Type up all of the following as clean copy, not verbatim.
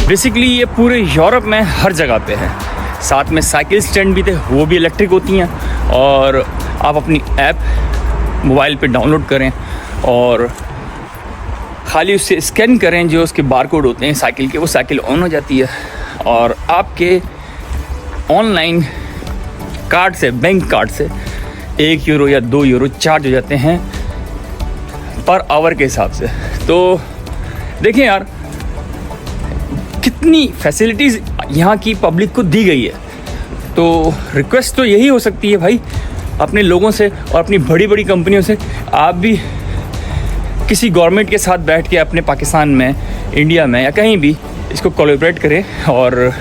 Basically ये पूरे Europe में हर जगह पे है। साथ में साइकिल स्टैंड भी थे, वो भी इलेक्ट्रिक होती हैं। और आप अपनी ऐप मोबाइल पे डाउनलोड करें और खाली उससे स्कैन करें, जो उसके बारकोड होते हैं साइकिल के, वो साइकिल ऑन हो जाती है और आपके ऑनलाइन कार्ड से, बैंक कार्ड से 1 यूरो या 2 यूरो चार्ज हो जाते हैं पर आवर के हिसाब से। तो देखें यार, कितनी फैसिलिटीज़ यहाँ की पब्लिक को दी गई है। तो रिक्वेस्ट तो यही हो सकती है भाई अपने लोगों से और अपनी बड़ी बड़ी कंपनियों से, आप भी किसी गवर्नमेंट के साथ बैठ के अपने पाकिस्तान में, इंडिया में या कहीं भी इसको कोलैबोरेट करें और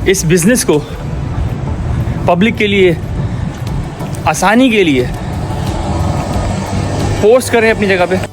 इस बिज़नेस को पब्लिक के लिए आसानी के लिए पोस्ट करें अपनी जगह पे।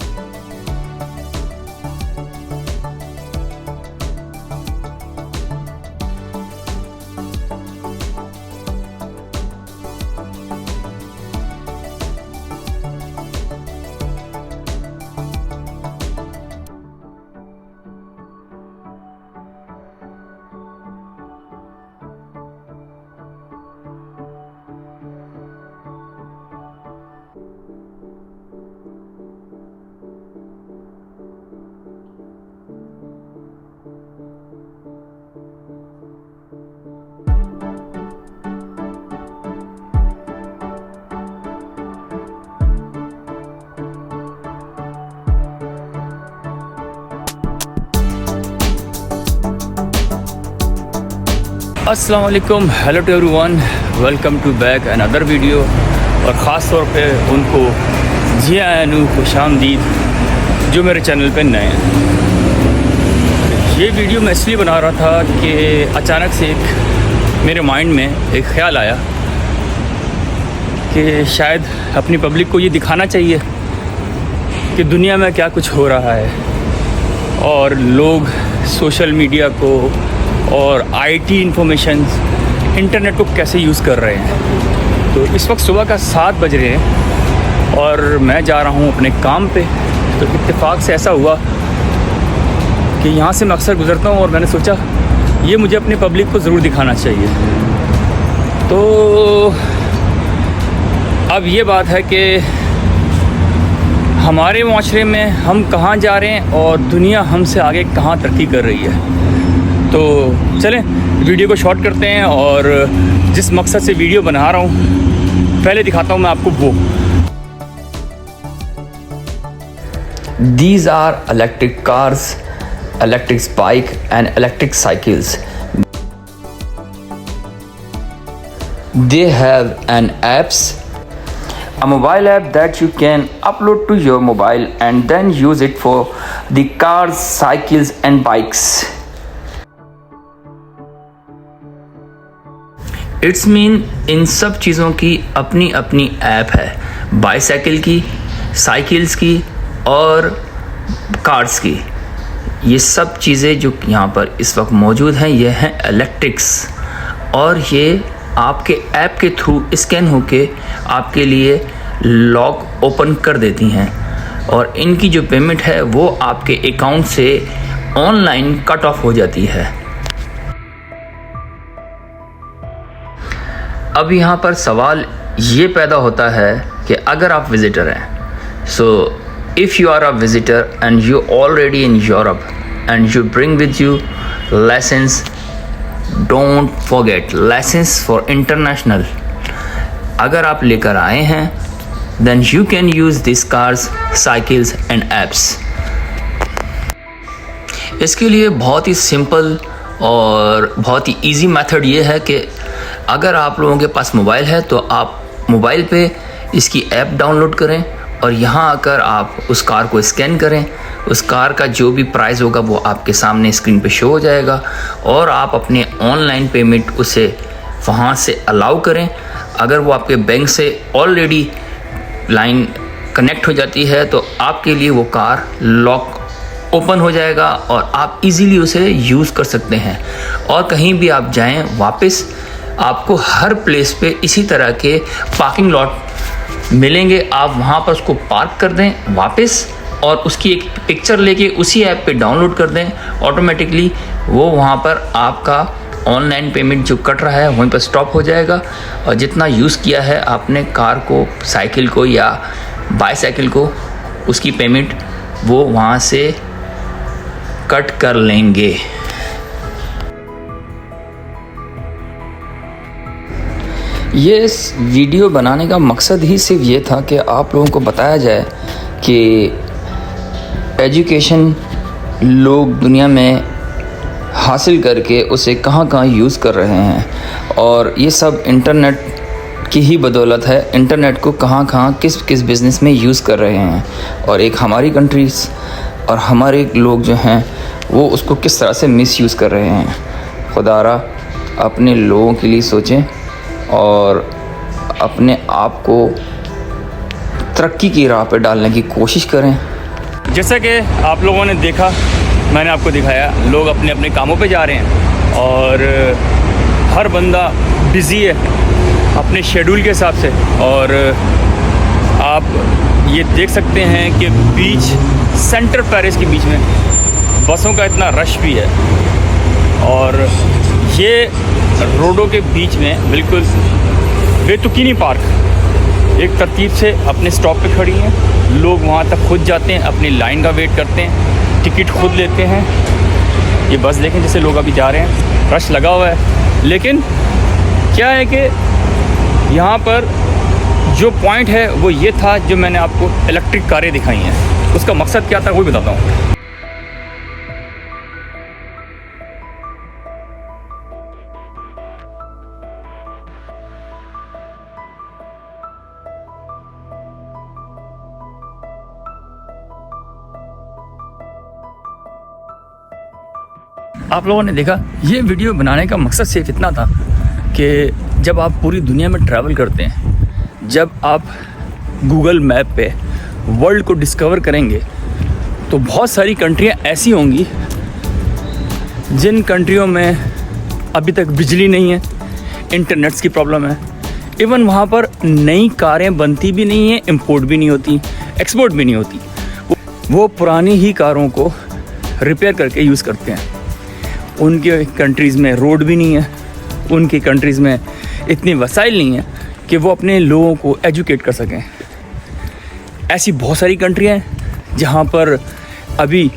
अस्सलाम वालेकुम, hello to everyone, welcome to back another video. और ख़ास तौर पे उनको जी आयानू खुशामदीद जो मेरे चैनल पे नए हैं। ये वीडियो मैं इसलिए बना रहा था कि अचानक से मेरे माइंड में एक ख़्याल आया कि शायद अपनी पब्लिक को ये दिखाना चाहिए कि दुनिया में क्या कुछ हो रहा है और लोग सोशल मीडिया को और आईटी इंफॉर्मेशन, इंटरनेट को कैसे यूज़ कर रहे हैं। तो इस वक्त सुबह का 7 बज रहे हैं और मैं जा रहा हूँ अपने काम पे। तो इत्तेफाक से ऐसा हुआ कि यहाँ से मैं अक्सर गुज़रता हूँ और मैंने सोचा ये मुझे अपनी पब्लिक को ज़रूर दिखाना चाहिए। तो अब ये बात है कि हमारे माशरे में हम कहाँ जा रहे हैं और दुनिया हमसे आगे कहाँ तरक्की कर रही है। तो चलें वीडियो को शॉर्ट करते हैं और जिस मकसद से वीडियो बना रहा हूँ पहले दिखाता हूँ मैं आपको वो। These are electric cars, electric bike and electric cycles. They have an apps, a mobile app that you can upload to your mobile and then use it for the cars, cycles and bikes. It's mean in सब चीज़ों की अपनी अपनी app है, bicycle की, cycles की और cars की। ये सब चीज़ें जो यहाँ पर इस वक्त मौजूद हैं ये हैं इलेक्ट्रिक्स और ये आपके ऐप के थ्रू स्कैन होके आपके लिए लॉक ओपन कर देती हैं और इनकी जो पेमेंट है वो आपके अकाउंट से ऑनलाइन कट ऑफ हो जाती है। अब यहाँ पर सवाल ये पैदा होता है कि अगर आप विज़िटर हैं, so if you are a visitor and you already in Europe and you bring with you license, don't forget license for international. अगर आप लेकर आए हैं then you can use this cars, cycles and apps. इसके लिए बहुत ही simple और बहुत ही इजी मेथड ये है कि अगर आप लोगों के पास मोबाइल है तो आप मोबाइल पे इसकी ऐप डाउनलोड करें और यहाँ आकर आप उस कार को स्कैन करें। उस कार का जो भी प्राइस होगा वो आपके सामने स्क्रीन पे शो हो जाएगा और आप अपने ऑनलाइन पेमेंट उसे वहाँ से अलाउ करें। अगर वो आपके बैंक से ऑलरेडी लाइन कनेक्ट हो जाती है तो आपके लिए वो कार लॉक ओपन हो जाएगा और आप इजीली उसे यूज़ कर सकते हैं। और कहीं भी आप जाएं वापस आपको हर प्लेस पे इसी तरह के पार्किंग लॉट मिलेंगे, आप वहाँ पर उसको पार्क कर दें वापस और उसकी एक पिक्चर लेके उसी ऐप पे डाउनलोड कर दें, ऑटोमेटिकली वो वहाँ पर आपका ऑनलाइन पेमेंट जो कट रहा है वहीं पर स्टॉप हो जाएगा। और जितना यूज़ किया है आपने कार को, साइकिल को या बाईसाइकिल को, उसकी पेमेंट वो वहाँ से कट कर लेंगे। ये इस वीडियो बनाने का मकसद ही सिर्फ ये था कि आप लोगों को बताया जाए कि एजुकेशन लोग दुनिया में हासिल करके उसे कहाँ कहाँ यूज़ कर रहे हैं, और ये सब इंटरनेट की ही बदौलत है। इंटरनेट को कहाँ कहाँ किस किस बिज़नेस में यूज़ कर रहे हैं, और एक हमारी कंट्रीज़ और हमारे लोग जो हैं वो उसको किस तरह से मिसयूज़ कर रहे हैं। खुदारा अपने लोगों के लिए सोचें और अपने आप को तरक्की की राह पर डालने की कोशिश करें। जैसा कि आप लोगों ने देखा, मैंने आपको दिखाया, लोग अपने अपने कामों पे जा रहे हैं और हर बंदा बिज़ी है अपने शेड्यूल के हिसाब से। और आप ये देख सकते हैं कि बीच सेंटर पेरिस के बीच में बसों का इतना रश भी है, और ये रोडों के बीच में बिल्कुल बेतुकीनी पार्क एक तरतीब से अपने स्टॉप पे खड़ी हैं। लोग वहाँ तक खुद जाते हैं, अपनी लाइन का वेट करते हैं, टिकट खुद लेते हैं। ये बस देखें जैसे लोग अभी जा रहे हैं, रश लगा हुआ है। लेकिन क्या है कि यहाँ पर जो पॉइंट है वो ये था, जो मैंने आपको इलेक्ट्रिक कारें दिखाई हैं, उसका मकसद क्या था वो भी बताता हूँ। आप लोगों ने देखा, ये वीडियो बनाने का मकसद सिर्फ इतना था कि जब आप पूरी दुनिया में ट्रैवल करते हैं, जब आप गूगल मैप पे वर्ल्ड को डिस्कवर करेंगे, तो बहुत सारी कंट्रियां ऐसी होंगी जिन कंट्रियों में अभी तक बिजली नहीं है, इंटरनेट्स की प्रॉब्लम है। इवन वहाँ पर नई कारें बनती भी नहीं हैं, इंपोर्ट भी नहीं होती, एक्सपोर्ट भी नहीं होती। वो पुरानी ही कारों को रिपेयर करके यूज़ करते हैं। उनके कंट्रीज़ में रोड भी नहीं है, उनकी कंट्रीज़ में इतनी वसाइल नहीं है कि वो अपने लोगों को एजुकेट कर सकें। ऐसी बहुत सारी कंट्रियाँ हैं जहाँ पर अभी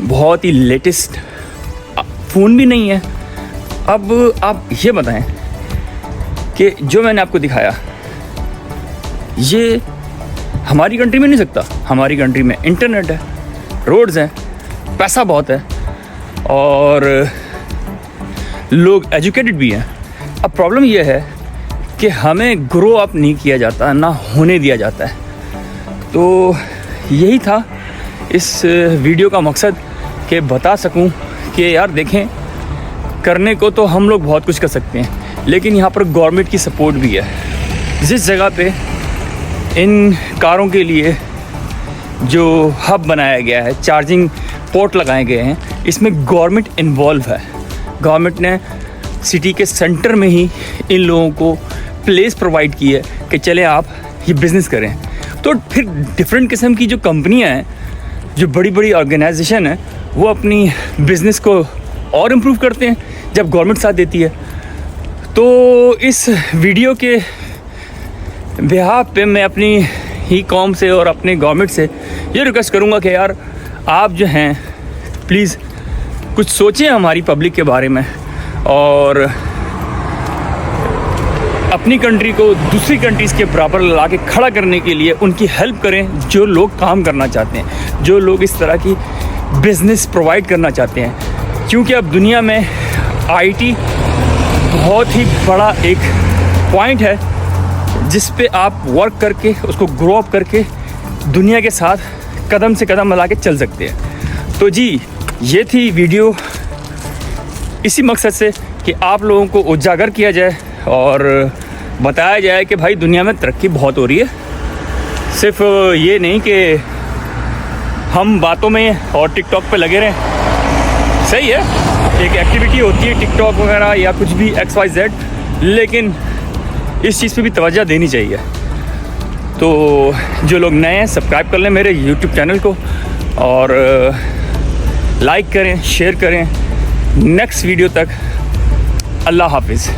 बहुत ही लेटेस्ट फ़ोन भी नहीं है। अब आप ये बताएं कि जो मैंने आपको दिखाया ये हमारी कंट्री में नहीं सकता। हमारी कंट्री में इंटरनेट है, रोड्स हैं, पैसा बहुत है और लोग एजुकेटेड भी हैं। अब प्रॉब्लम यह है कि हमें ग्रो अप नहीं किया जाता, ना होने दिया जाता है। तो यही था इस वीडियो का मकसद कि बता सकूं कि यार देखें, करने को तो हम लोग बहुत कुछ कर सकते हैं, लेकिन यहाँ पर गवर्नमेंट की सपोर्ट भी है। जिस जगह पे इन कारों के लिए जो हब बनाया गया है, चार्जिंग पोर्ट लगाए गए हैं, इसमें गवर्नमेंट इन्वॉल्व है। गवर्नमेंट ने सिटी के सेंटर में ही इन लोगों को प्लेस प्रोवाइड की है कि चले आप ये बिज़नेस करें। तो फिर डिफरेंट किस्म की जो कंपनियां हैं, जो बड़ी बड़ी ऑर्गेनाइजेशन है, वो अपनी बिज़नेस को और इम्प्रूव करते हैं जब गवर्नमेंट साथ देती है। तो इस वीडियो के बिहाफ पे मैं अपनी ही कौम से और अपने गवर्नमेंट से ये रिक्वेस्ट करूँगा कि यार आप जो हैं प्लीज़ कुछ सोचें हमारी पब्लिक के बारे में, और अपनी कंट्री को दूसरी कंट्रीज़ के बराबर ला के खड़ा करने के लिए उनकी हेल्प करें, जो लोग काम करना चाहते हैं, जो लोग इस तरह की बिज़नेस प्रोवाइड करना चाहते हैं। क्योंकि अब दुनिया में आईटी बहुत ही बड़ा एक पॉइंट है जिस पे आप वर्क करके उसको ग्रो अप करके दुनिया के साथ कदम से कदम मिला के चल सकते हैं। तो जी, ये थी वीडियो इसी मकसद से कि आप लोगों को उजागर किया जाए और बताया जाए कि भाई दुनिया में तरक्की बहुत हो रही है। सिर्फ ये नहीं कि हम बातों में और टिकटॉक पे लगे रहें। सही है, एक एक्टिविटी होती है टिकटॉक वगैरह या कुछ भी XYZ, लेकिन इस चीज़ पे भी तवज्जो देनी चाहिए। तो जो लोग नए हैं सब्सक्राइब कर लें मेरे यूट्यूब चैनल को और लाइक करें, शेयर करें। नेक्स्ट वीडियो तक अल्लाह हाफिज़।